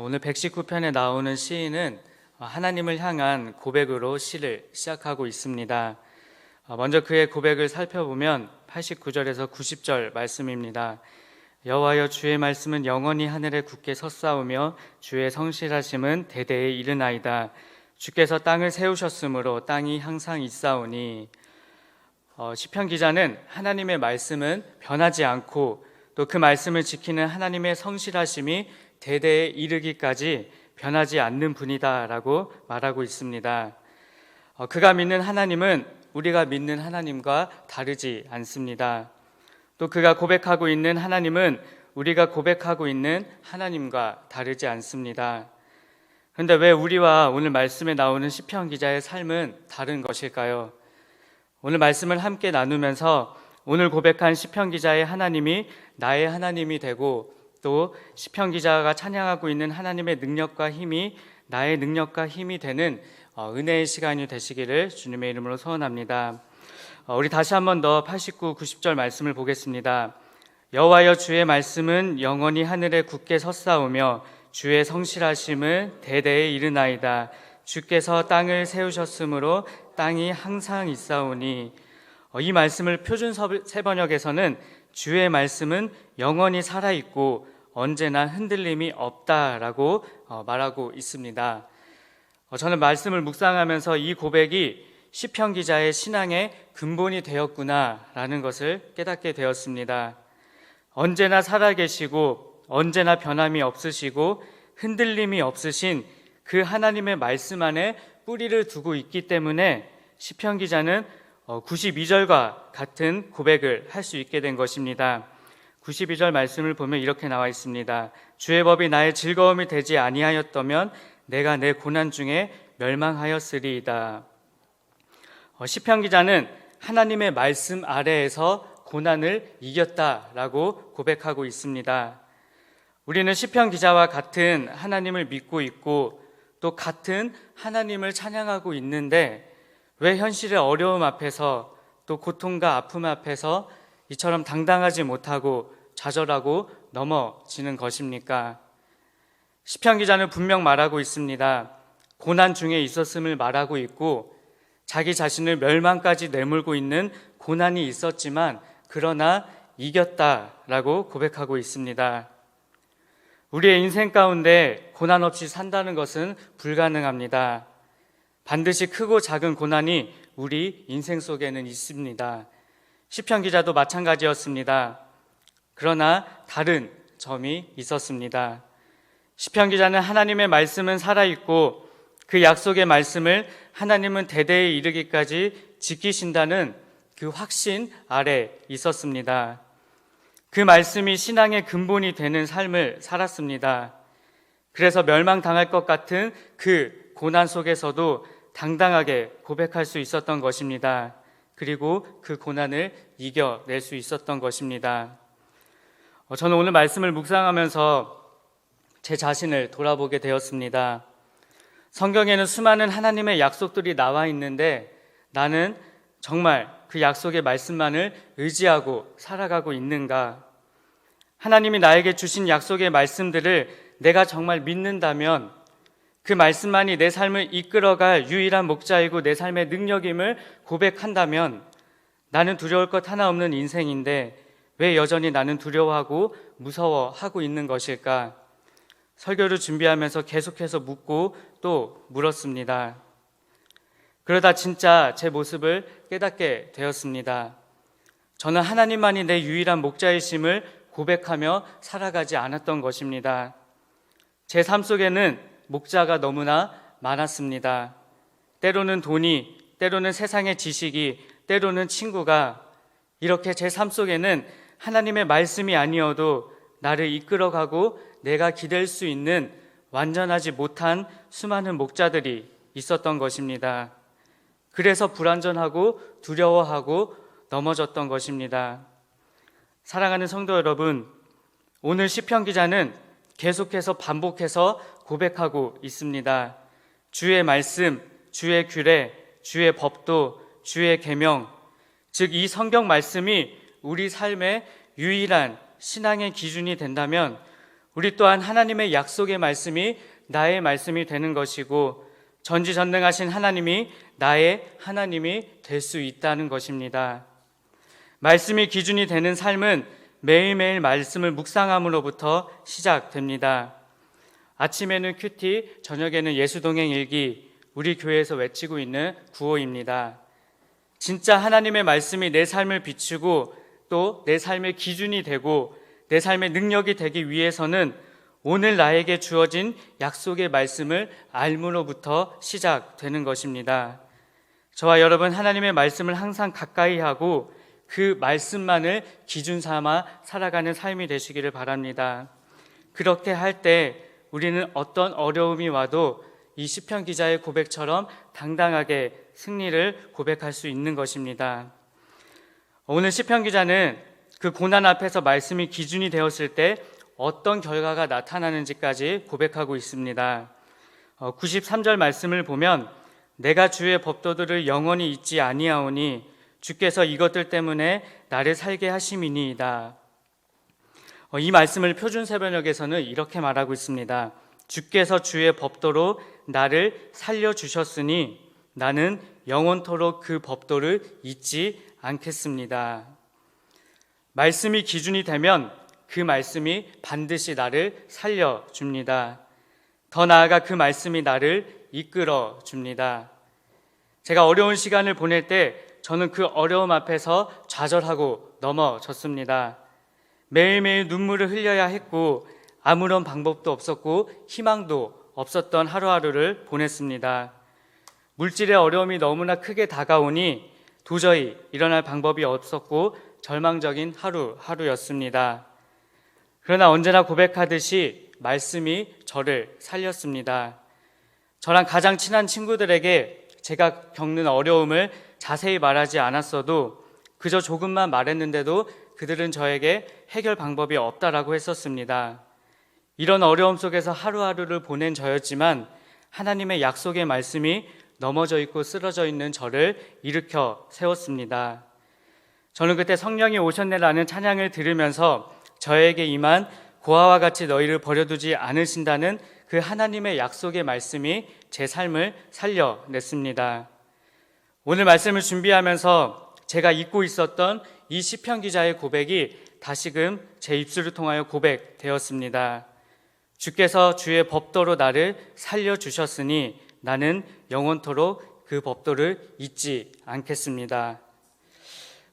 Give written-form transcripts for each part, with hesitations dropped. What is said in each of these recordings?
오늘 119편에 나오는 시인은 하나님을 향한 고백으로 시를 시작하고 있습니다. 먼저 그의 고백을 살펴보면 89절에서 90절 말씀입니다. 여호와여, 주의 말씀은 영원히 하늘에 굳게 섰사오며 주의 성실하심은 대대에 이르나이다. 주께서 땅을 세우셨으므로 땅이 항상 있사오니. 시편 기자는 하나님의 말씀은 변하지 않고 또 그 말씀을 지키는 하나님의 성실하심이 대대에 이르기까지 변하지 않는 분이다라고 말하고 있습니다. 그가 믿는 하나님은 우리가 믿는 하나님과 다르지 않습니다. 또 그가 고백하고 있는 하나님은 우리가 고백하고 있는 하나님과 다르지 않습니다. 그런데 왜 우리와 오늘 말씀에 나오는 시편 기자의 삶은 다른 것일까요? 오늘 말씀을 함께 나누면서 오늘 고백한 시편 기자의 하나님이 나의 하나님이 되고 또 시편 기자가 찬양하고 있는 하나님의 능력과 힘이 나의 능력과 힘이 되는 은혜의 시간이 되시기를 주님의 이름으로 소원합니다. 우리 다시 한 번 더 89, 90절 말씀을 보겠습니다. 여호와여, 주의 말씀은 영원히 하늘에 굳게 섰사오며 주의 성실하심은 대대에 이르나이다. 주께서 땅을 세우셨으므로 땅이 항상 있사오니. 이 말씀을 표준 세번역에서는 주의 말씀은 영원히 살아있고 언제나 흔들림이 없다라고 말하고 있습니다. 저는 말씀을 묵상하면서 이 고백이 시편 기자의 신앙의 근본이 되었구나라는 것을 깨닫게 되었습니다. 언제나 살아계시고 언제나 변함이 없으시고 흔들림이 없으신 그 하나님의 말씀 안에 뿌리를 두고 있기 때문에 시편 기자는 92절과 같은 고백을 할 수 있게 된 것입니다. 92절 말씀을 보면 이렇게 나와 있습니다. 주의 법이 나의 즐거움이 되지 아니하였다면 내가 내 고난 중에 멸망하였으리이다. 시편 기자는 하나님의 말씀 아래에서 고난을 이겼다라고 고백하고 있습니다. 우리는 시편 기자와 같은 하나님을 믿고 있고 또 같은 하나님을 찬양하고 있는데 왜 현실의 어려움 앞에서 또 고통과 아픔 앞에서 이처럼 당당하지 못하고 좌절하고 넘어지는 것입니까? 시편 기자는 분명 말하고 있습니다. 고난 중에 있었음을 말하고 있고 자기 자신을 멸망까지 내몰고 있는 고난이 있었지만 그러나 이겼다라고 고백하고 있습니다. 우리의 인생 가운데 고난 없이 산다는 것은 불가능합니다. 반드시 크고 작은 고난이 우리 인생 속에는 있습니다. 시편 기자도 마찬가지였습니다. 그러나 다른 점이 있었습니다. 시편 기자는 하나님의 말씀은 살아있고 그 약속의 말씀을 하나님은 대대에 이르기까지 지키신다는 그 확신 아래 있었습니다. 그 말씀이 신앙의 근본이 되는 삶을 살았습니다. 그래서 멸망당할 것 같은 그 고난 속에서도 당당하게 고백할 수 있었던 것입니다. 그리고 그 고난을 이겨낼 수 있었던 것입니다. 저는 오늘 말씀을 묵상하면서 제 자신을 돌아보게 되었습니다. 성경에는 수많은 하나님의 약속들이 나와 있는데 나는 정말 그 약속의 말씀만을 의지하고 살아가고 있는가? 하나님이 나에게 주신 약속의 말씀들을 내가 정말 믿는다면 그 말씀만이 내 삶을 이끌어갈 유일한 목자이고 내 삶의 능력임을 고백한다면 나는 두려울 것 하나 없는 인생인데 왜 여전히 나는 두려워하고 무서워하고 있는 것일까? 설교를 준비하면서 계속해서 묻고 또 물었습니다. 그러다 진짜 제 모습을 깨닫게 되었습니다. 저는 하나님만이 내 유일한 목자이심을 고백하며 살아가지 않았던 것입니다. 제 삶 속에는 목자가 너무나 많았습니다. 때로는 돈이, 때로는 세상의 지식이, 때로는 친구가 이렇게 제 삶 속에는 하나님의 말씀이 아니어도 나를 이끌어가고 내가 기댈 수 있는 완전하지 못한 수많은 목자들이 있었던 것입니다. 그래서 불완전하고 두려워하고 넘어졌던 것입니다. 사랑하는 성도 여러분, 오늘 시편 기자는 계속해서 반복해서 고백하고 있습니다. 주의 말씀, 주의 규례, 주의 법도, 주의 계명, 즉 이 성경 말씀이 우리 삶의 유일한 신앙의 기준이 된다면 우리 또한 하나님의 약속의 말씀이 나의 말씀이 되는 것이고 전지전능하신 하나님이 나의 하나님이 될 수 있다는 것입니다. 말씀이 기준이 되는 삶은 매일매일 말씀을 묵상함으로부터 시작됩니다. 아침에는 큐티, 저녁에는 예수동행 일기, 우리 교회에서 외치고 있는 구호입니다. 진짜 하나님의 말씀이 내 삶을 비추고 또 내 삶의 기준이 되고 내 삶의 능력이 되기 위해서는 오늘 나에게 주어진 약속의 말씀을 알므로부터 시작되는 것입니다. 저와 여러분, 하나님의 말씀을 항상 가까이 하고 그 말씀만을 기준 삼아 살아가는 삶이 되시기를 바랍니다. 그렇게 할 때 우리는 어떤 어려움이 와도 이 시편 기자의 고백처럼 당당하게 승리를 고백할 수 있는 것입니다. 오늘 시편 기자는 그 고난 앞에서 말씀이 기준이 되었을 때 어떤 결과가 나타나는지까지 고백하고 있습니다. 93절 말씀을 보면 내가 주의 법도들을 영원히 잊지 아니하오니 주께서 이것들 때문에 나를 살게 하심이니이다. 이 말씀을 표준세번역에서는 이렇게 말하고 있습니다. 주께서 주의 법도로 나를 살려주셨으니 나는 영원토록 그 법도를 잊지 않겠습니다. 말씀이 기준이 되면 그 말씀이 반드시 나를 살려줍니다. 더 나아가 그 말씀이 나를 이끌어줍니다. 제가 어려운 시간을 보낼 때 저는 그 어려움 앞에서 좌절하고 넘어졌습니다. 매일매일 눈물을 흘려야 했고 아무런 방법도 없었고 희망도 없었던 하루하루를 보냈습니다. 물질의 어려움이 너무나 크게 다가오니 도저히 일어날 방법이 없었고 절망적인 하루하루였습니다. 그러나 언제나 고백하듯이 말씀이 저를 살렸습니다. 저랑 가장 친한 친구들에게 제가 겪는 어려움을 자세히 말하지 않았어도 그저 조금만 말했는데도 그들은 저에게 해결 방법이 없다라고 했었습니다. 이런 어려움 속에서 하루하루를 보낸 저였지만 하나님의 약속의 말씀이 넘어져 있고 쓰러져 있는 저를 일으켜 세웠습니다. 저는 그때 성령이 오셨네라는 찬양을 들으면서 저에게 임한 고아와 같이 너희를 버려두지 않으신다는 그 하나님의 약속의 말씀이 제 삶을 살려냈습니다. 오늘 말씀을 준비하면서 제가 잊고 있었던 이 시편 기자의 고백이 다시금 제 입술을 통하여 고백되었습니다. 주께서 주의 법도로 나를 살려주셨으니 나는 영원토록 그 법도를 잊지 않겠습니다.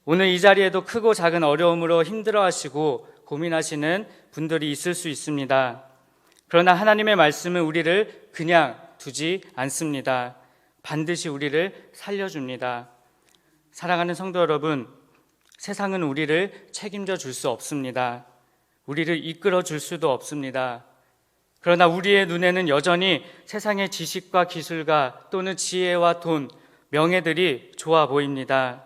오늘 이 자리에도 크고 작은 어려움으로 힘들어하시고 고민하시는 분들이 있을 수 있습니다. 그러나 하나님의 말씀은 우리를 그냥 두지 않습니다. 반드시 우리를 살려줍니다. 사랑하는 성도 여러분, 세상은 우리를 책임져 줄 수 없습니다. 우리를 이끌어 줄 수도 없습니다. 그러나 우리의 눈에는 여전히 세상의 지식과 기술과 또는 지혜와 돈, 명예들이 좋아 보입니다.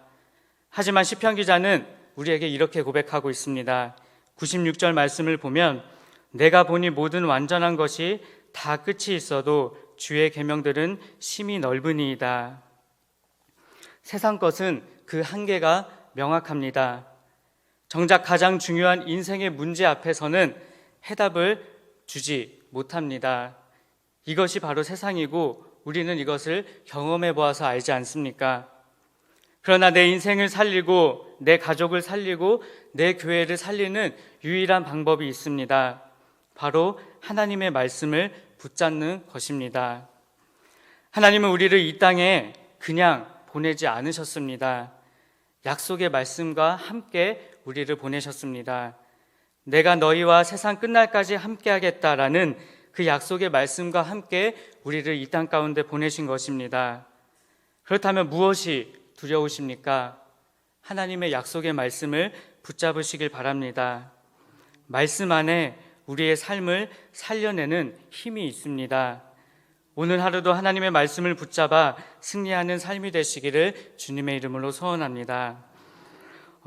하지만 시편 기자는 우리에게 이렇게 고백하고 있습니다. 96절 말씀을 보면 내가 보니 모든 완전한 것이 다 끝이 있어도 주의 계명들은 심히 넓으니이다. 세상 것은 그 한계가 명확합니다. 정작 가장 중요한 인생의 문제 앞에서는 해답을 주지 못합니다. 이것이 바로 세상이고 우리는 이것을 경험해 보아서 알지 않습니까? 그러나 내 인생을 살리고 내 가족을 살리고 내 교회를 살리는 유일한 방법이 있습니다. 바로 하나님의 말씀을 붙잡는 것입니다. 하나님은 우리를 이 땅에 그냥 보내지 않으셨습니다. 약속의 말씀과 함께 우리를 보내셨습니다. 내가 너희와 세상 끝날까지 함께 하겠다라는 그 약속의 말씀과 함께 우리를 이 땅 가운데 보내신 것입니다. 그렇다면 무엇이 두려우십니까? 하나님의 약속의 말씀을 붙잡으시길 바랍니다. 말씀 안에 우리의 삶을 살려내는 힘이 있습니다. 오늘 하루도 하나님의 말씀을 붙잡아 승리하는 삶이 되시기를 주님의 이름으로 소원합니다.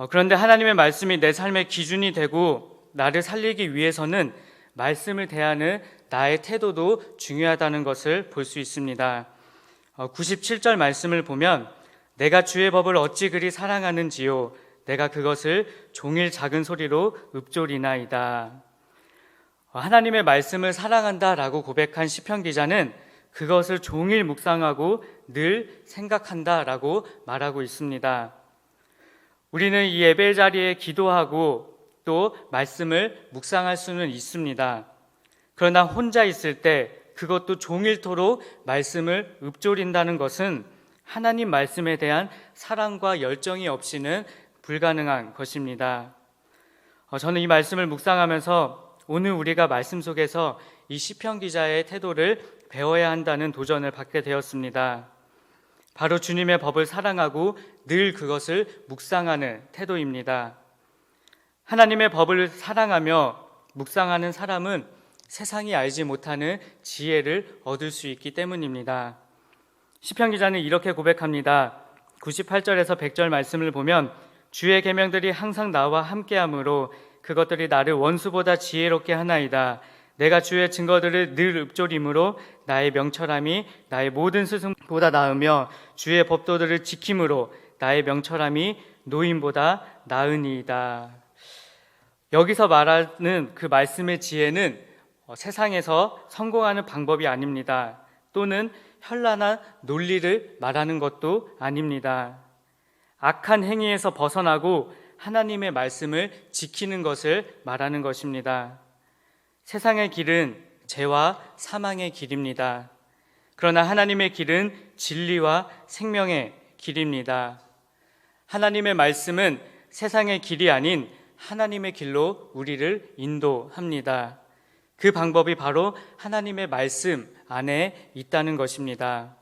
그런데 하나님의 말씀이 내 삶의 기준이 되고 나를 살리기 위해서는 말씀을 대하는 나의 태도도 중요하다는 것을 볼 수 있습니다. 97절 말씀을 보면 내가 주의 법을 어찌 그리 사랑하는지요 내가 그것을 종일 작은 소리로 읊조리나이다. 하나님의 말씀을 사랑한다라고 고백한 시편 기자는 그것을 종일 묵상하고 늘 생각한다라고 말하고 있습니다. 우리는 이 예배 자리에 기도하고 또 말씀을 묵상할 수는 있습니다. 그러나 혼자 있을 때 그것도 종일토록 말씀을 읊조린다는 것은 하나님 말씀에 대한 사랑과 열정이 없이는 불가능한 것입니다. 저는 이 말씀을 묵상하면서 오늘 우리가 말씀 속에서 이 시편 기자의 태도를 배워야 한다는 도전을 받게 되었습니다. 바로 주님의 법을 사랑하고 늘 그것을 묵상하는 태도입니다. 하나님의 법을 사랑하며 묵상하는 사람은 세상이 알지 못하는 지혜를 얻을 수 있기 때문입니다. 시편 기자는 이렇게 고백합니다. 98절에서 100절 말씀을 보면 주의 계명들이 항상 나와 함께하므로 그것들이 나를 원수보다 지혜롭게 하나이다. 내가 주의 증거들을 늘 읊조림으로 나의 명철함이 나의 모든 스승보다 나으며 주의 법도들을 지킴으로 나의 명철함이 노인보다 나으니이다. 여기서 말하는 그 말씀의 지혜는 세상에서 성공하는 방법이 아닙니다. 또는 현란한 논리를 말하는 것도 아닙니다. 악한 행위에서 벗어나고 하나님의 말씀을 지키는 것을 말하는 것입니다. 세상의 길은 죄와 사망의 길입니다. 그러나 하나님의 길은 진리와 생명의 길입니다. 하나님의 말씀은 세상의 길이 아닌 하나님의 길로 우리를 인도합니다. 그 방법이 바로 하나님의 말씀 안에 있다는 것입니다.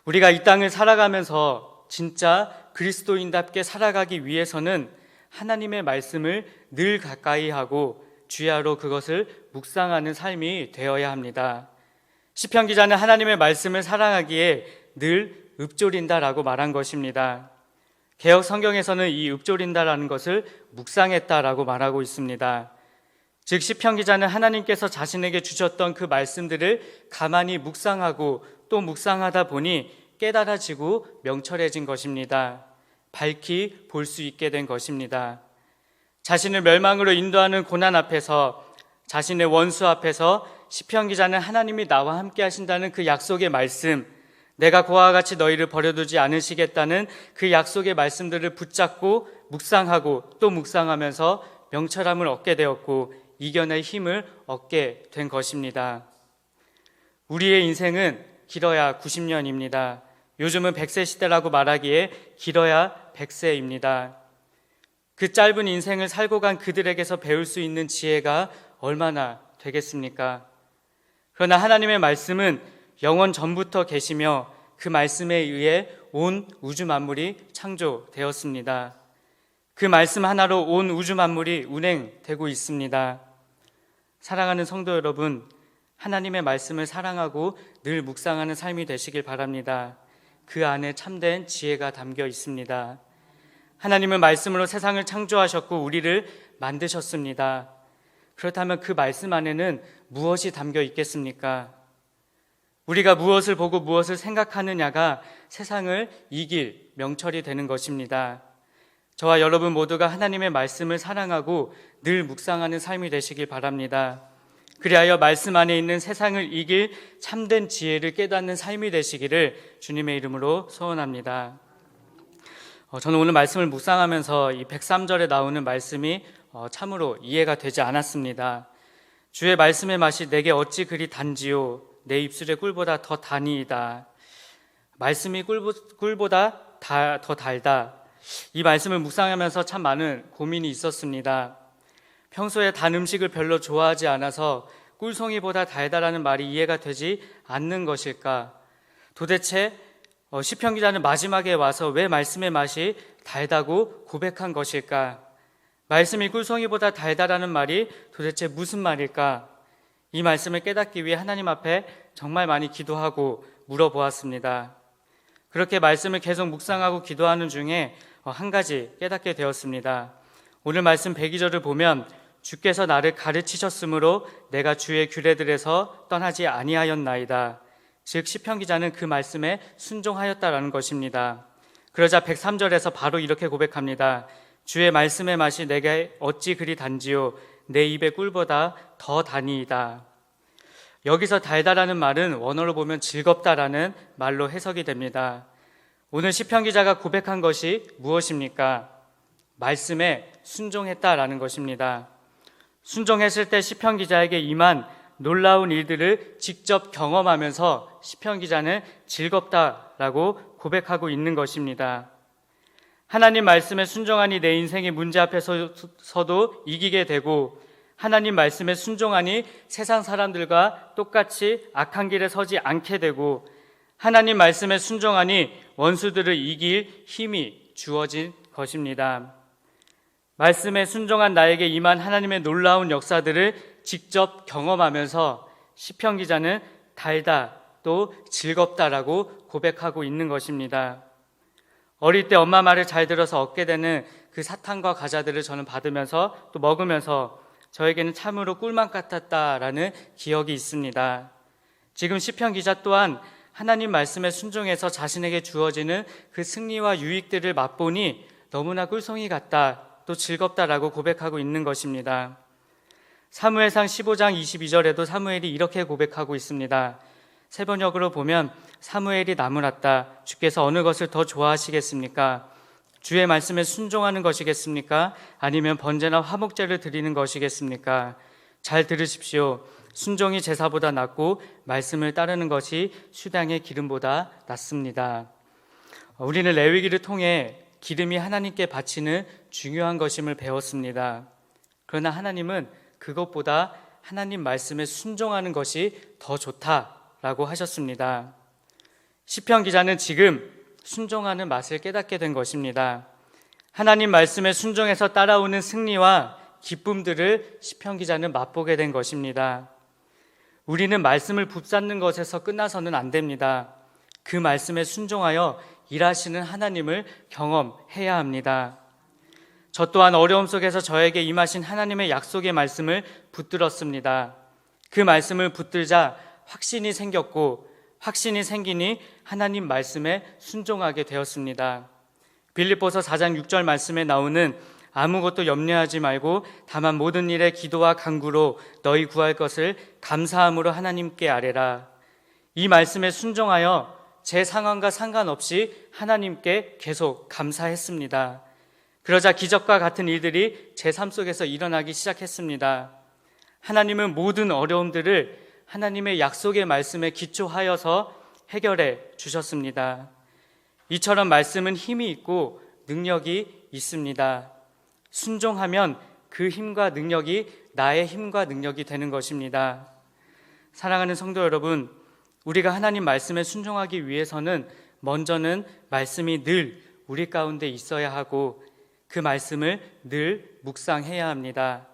우리가 이 땅을 살아가면서 진짜 그리스도인답게 살아가기 위해서는 하나님의 말씀을 늘 가까이 하고 주야로 그것을 묵상하는 삶이 되어야 합니다. 시편 기자는 하나님의 말씀을 사랑하기에 늘 읊조린다라고 말한 것입니다. 개역 성경에서는 이 읊조린다라는 것을 묵상했다라고 말하고 있습니다. 즉 시편 기자는 하나님께서 자신에게 주셨던 그 말씀들을 가만히 묵상하고 또 묵상하다 보니 깨달아지고 명철해진 것입니다. 밝히 볼 수 있게 된 것입니다. 자신을 멸망으로 인도하는 고난 앞에서, 자신의 원수 앞에서 시편 기자는 하나님이 나와 함께 하신다는 그 약속의 말씀, 내가 그와 같이 너희를 버려두지 않으시겠다는 그 약속의 말씀들을 붙잡고 묵상하고 또 묵상하면서 명철함을 얻게 되었고 이겨낼 힘을 얻게 된 것입니다. 우리의 인생은 길어야 90년입니다. 요즘은 100세 시대라고 말하기에 길어야 100세입니다. 그 짧은 인생을 살고 간 그들에게서 배울 수 있는 지혜가 얼마나 되겠습니까? 그러나 하나님의 말씀은 영원 전부터 계시며 그 말씀에 의해 온 우주 만물이 창조되었습니다. 그 말씀 하나로 온 우주 만물이 운행되고 있습니다. 사랑하는 성도 여러분, 하나님의 말씀을 사랑하고 늘 묵상하는 삶이 되시길 바랍니다. 그 안에 참된 지혜가 담겨 있습니다. 하나님은 말씀으로 세상을 창조하셨고 우리를 만드셨습니다. 그렇다면 그 말씀 안에는 무엇이 담겨 있겠습니까? 우리가 무엇을 보고 무엇을 생각하느냐가 세상을 이길 명철이 되는 것입니다. 저와 여러분 모두가 하나님의 말씀을 사랑하고 늘 묵상하는 삶이 되시길 바랍니다. 그리하여 말씀 안에 있는 세상을 이길 참된 지혜를 깨닫는 삶이 되시기를 주님의 이름으로 소원합니다. 저는 오늘 말씀을 묵상하면서 이 103절에 나오는 말씀이 참으로 이해가 되지 않았습니다. 주의 말씀의 맛이 내게 어찌 그리 단지요 내 입술의 꿀보다 더 다니이다. 말씀이 꿀보다 더 달다. 이 말씀을 묵상하면서 참 많은 고민이 있었습니다. 평소에 단 음식을 별로 좋아하지 않아서 꿀송이보다 달다라는 말이 이해가 되지 않는 것일까? 도대체 시편 기자는 마지막에 와서 왜 말씀의 맛이 달다고 고백한 것일까? 말씀이 꿀송이보다 달다라는 말이 도대체 무슨 말일까? 이 말씀을 깨닫기 위해 하나님 앞에 정말 많이 기도하고 물어보았습니다. 그렇게 말씀을 계속 묵상하고 기도하는 중에 한 가지 깨닫게 되었습니다. 오늘 말씀 102절을 보면 주께서 나를 가르치셨으므로 내가 주의 규례들에서 떠나지 아니하였나이다. 즉 시편 기자는 그 말씀에 순종하였다라는 것입니다. 그러자 103절에서 바로 이렇게 고백합니다. 주의 말씀의 맛이 내게 어찌 그리 단지요 내 입의 꿀보다 더 다니이다. 여기서 달다라는 말은 원어로 보면 즐겁다라는 말로 해석이 됩니다. 오늘 시편 기자가 고백한 것이 무엇입니까? 말씀에 순종했다라는 것입니다. 순종했을 때 시편 기자에게 임한 놀라운 일들을 직접 경험하면서 시편 기자는 즐겁다라고 고백하고 있는 것입니다. 하나님 말씀에 순종하니 내 인생의 문제 앞에서도 이기게 되고, 하나님 말씀에 순종하니 세상 사람들과 똑같이 악한 길에 서지 않게 되고, 하나님 말씀에 순종하니 원수들을 이길 힘이 주어진 것입니다. 말씀에 순종한 나에게 임한 하나님의 놀라운 역사들을 직접 경험하면서 시편 기자는 달다 또 즐겁다라고 고백하고 있는 것입니다. 어릴 때 엄마 말을 잘 들어서 얻게 되는 그 사탕과 과자들을 저는 받으면서 또 먹으면서 저에게는 참으로 꿀맛 같았다라는 기억이 있습니다. 지금 시편 기자 또한 하나님 말씀에 순종해서 자신에게 주어지는 그 승리와 유익들을 맛보니 너무나 꿀송이 같다, 또 즐겁다라고 고백하고 있는 것입니다. 사무엘상 15장 22절에도 사무엘이 이렇게 고백하고 있습니다. 세번역으로 보면 사무엘이 나무랐다. 주께서 어느 것을 더 좋아하시겠습니까? 주의 말씀에 순종하는 것이겠습니까? 아니면 번제나 화목제를 드리는 것이겠습니까? 잘 들으십시오. 순종이 제사보다 낫고 말씀을 따르는 것이 수당의 기름보다 낫습니다. 우리는 레위기를 통해 기름이 하나님께 바치는 중요한 것임을 배웠습니다. 그러나 하나님은 그것보다 하나님 말씀에 순종하는 것이 더 좋다라고 하셨습니다. 시편 기자는 지금 순종하는 맛을 깨닫게 된 것입니다. 하나님 말씀에 순종해서 따라오는 승리와 기쁨들을 시편 기자는 맛보게 된 것입니다. 우리는 말씀을 붙잡는 것에서 끝나서는 안 됩니다. 그 말씀에 순종하여 일하시는 하나님을 경험해야 합니다. 저 또한 어려움 속에서 저에게 임하신 하나님의 약속의 말씀을 붙들었습니다. 그 말씀을 붙들자 확신이 생겼고, 확신이 생기니 하나님 말씀에 순종하게 되었습니다. 빌립보서 4장 6절 말씀에 나오는 아무것도 염려하지 말고 다만 모든 일에 기도와 간구로 너희 구할 것을 감사함으로 하나님께 아뢰라. 이 말씀에 순종하여 제 상황과 상관없이 하나님께 계속 감사했습니다. 그러자 기적과 같은 일들이 제 삶 속에서 일어나기 시작했습니다. 하나님은 모든 어려움들을 하나님의 약속의 말씀에 기초하여서 해결해 주셨습니다. 이처럼 말씀은 힘이 있고 능력이 있습니다. 순종하면 그 힘과 능력이 나의 힘과 능력이 되는 것입니다. 사랑하는 성도 여러분, 우리가 하나님 말씀에 순종하기 위해서는 먼저는 말씀이 늘 우리 가운데 있어야 하고, 그 말씀을 늘 묵상해야 합니다.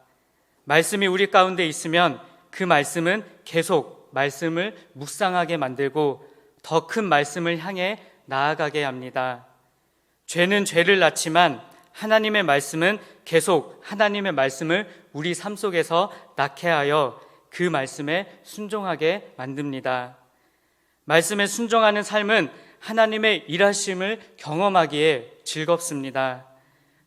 말씀이 우리 가운데 있으면 그 말씀은 계속 말씀을 묵상하게 만들고 더 큰 말씀을 향해 나아가게 합니다. 죄는 죄를 낳지만 하나님의 말씀은 계속 하나님의 말씀을 우리 삶 속에서 낳게 하여 그 말씀에 순종하게 만듭니다. 말씀에 순종하는 삶은 하나님의 일하심을 경험하기에 즐겁습니다.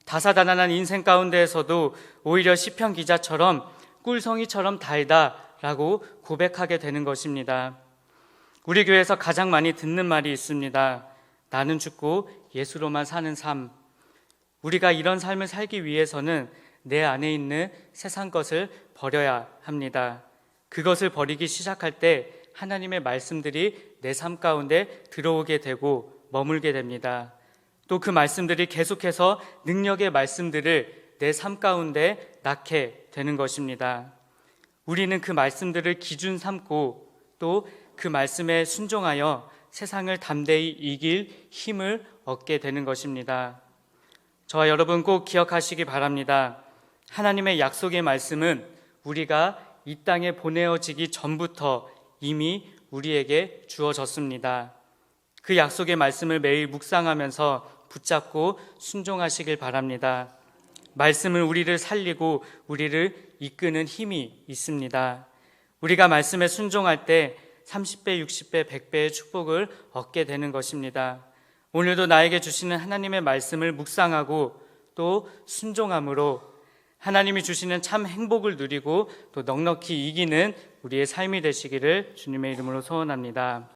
다사다난한 인생 가운데에서도 오히려 시편 기자처럼 꿀송이처럼 달다라고 고백하게 되는 것입니다. 우리 교회에서 가장 많이 듣는 말이 있습니다. 나는 죽고 예수로만 사는 삶. 우리가 이런 삶을 살기 위해서는 내 안에 있는 세상 것을 버려야 합니다. 그것을 버리기 시작할 때 하나님의 말씀들이 내 삶 가운데 들어오게 되고 머물게 됩니다. 또 그 말씀들이 계속해서 능력의 말씀들을 내 삶 가운데 낳게 되는 것입니다. 우리는 그 말씀들을 기준 삼고 또 그 말씀에 순종하여 세상을 담대히 이길 힘을 얻게 되는 것입니다. 저와 여러분 꼭 기억하시기 바랍니다. 하나님의 약속의 말씀은 우리가 이 땅에 보내어지기 전부터 이미 우리에게 주어졌습니다. 그 약속의 말씀을 매일 묵상하면서 붙잡고 순종하시길 바랍니다. 말씀은 우리를 살리고 우리를 이끄는 힘이 있습니다. 우리가 말씀에 순종할 때 30배, 60배, 100배의 축복을 얻게 되는 것입니다. 오늘도 나에게 주시는 하나님의 말씀을 묵상하고 또 순종함으로 하나님이 주시는 참 행복을 누리고 또 넉넉히 이기는 우리의 삶이 되시기를 주님의 이름으로 소원합니다.